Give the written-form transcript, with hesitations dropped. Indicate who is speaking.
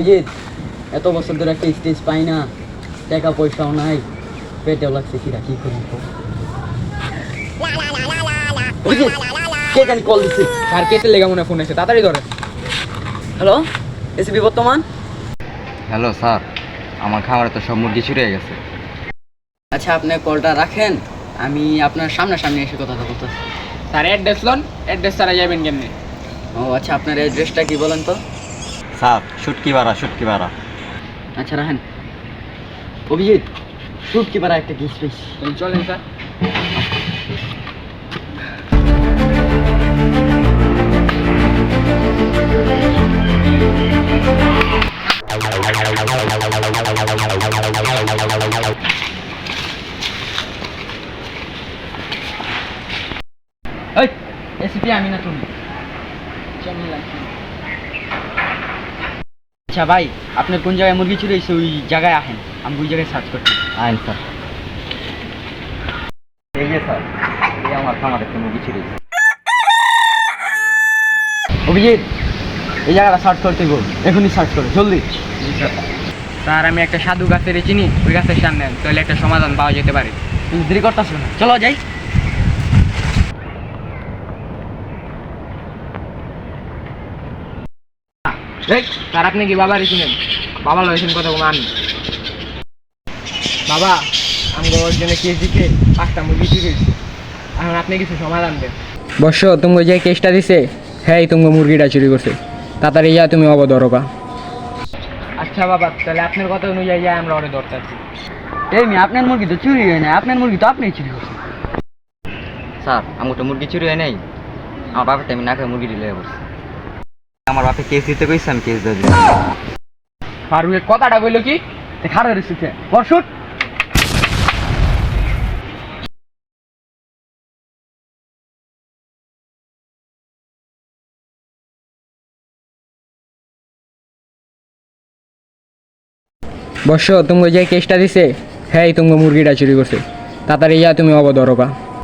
Speaker 1: অভিজিৎ, এত বছর ধরে একটা স্টেজ পাই না, টাকা পয়সাও নাই, পেটেও লাগছে, কি করি? অভিজিৎ, কে জানি কল দিচ্ছে।
Speaker 2: আর কেটে লেগে মনে হয় ফোন এসে, তাড়াতাড়ি ধরে।
Speaker 1: হ্যালো, এসিপি বর্তমান।
Speaker 3: হ্যালো স্যার, আমার খাবারে তো সব মুরগি চুরি হয়ে গেছে।
Speaker 1: আচ্ছা, আপনি কলটা রাখেন, আমি আপনার সামনাসামনি এসে কথা বলতেছি।
Speaker 2: স্যার অ্যাড্রেস লন, অ্যাড্রেস ছাড়া যাবেন কেমনি?
Speaker 1: ও আচ্ছা, আপনার অ্যাড্রেসটা কি বলেন তো?
Speaker 3: স্যার শুটকি ভাড়া।
Speaker 1: আচ্ছা রাখেন। অভিজিৎ, শুটকি পাড়া একটা গিস পেয়েছি।
Speaker 2: চলেন স্যার।
Speaker 1: এই এসিপি আমি না তুমি। আচ্ছা ভাই, আপনার কোন জায়গায় মুরগি চুরি হয়েছে ওই জায়গায় আহেন, আমি ওই জায়গায় সার্চ করছি।
Speaker 3: আইন স্যার। এই যে স্যার, এই আমার খামারে একটা মুরগি চুরি হয়েছে।
Speaker 1: অভিজিৎ, এই জায়গাটা সার্চ করতে বল, এখনই সার্চ করো জলদি।
Speaker 2: স্যার আমি একটা সাধু গাছের চিনি, ওই গাছের সামনে তাহলে একটা সমাধান পাওয়া যেতে পারে।
Speaker 1: তুমি দেরি করতেছ না, চলো যাই।
Speaker 2: স্যার আপনি কি বাবারই চিনেন? বাবা লয়েছেন কথা মান। বাবা, আমি ওর জন্য কেস দিতে 5টা মুরগি চুরি হয়েছে, এখন আপনি কিছু সমাধান দেন। বর্ষ তুমি যে কেসটা দিছে, হ্যাঁ তুমি মুরগিটা চুরি করছে, তাড়াতাড়ি ইয়া তুমি অবদরকা। আচ্ছা বাবা, তাহলে আপনার কথা অনুযায়ী যাই আমরা ওরে ধরতেছি।
Speaker 1: এই মেয়ে, আপনার মুরগি তো চুরি হয় না, আপনার মুরগি তো আপনিই চুরি করছেন।
Speaker 3: স্যার আমার তো মুরগি চুরি হয় নাই, আমার বাপের আমি না খেয়ে মুরগি দিলে বলছি। আমার বাপে কেস দিতে কইছে, আমি কেস দিয়ে দিলাম।
Speaker 2: ফারুকের কথাটা বললো কি?
Speaker 1: খারাপ রেসিপি বর্ষুট।
Speaker 2: বর্ষ তুমি যে কেসটা দিছে, হ্যাঁ তুমি মুরগিটা চুরি করছে, তাড়াতাড়ি ইয়া তুমি অবদরকা।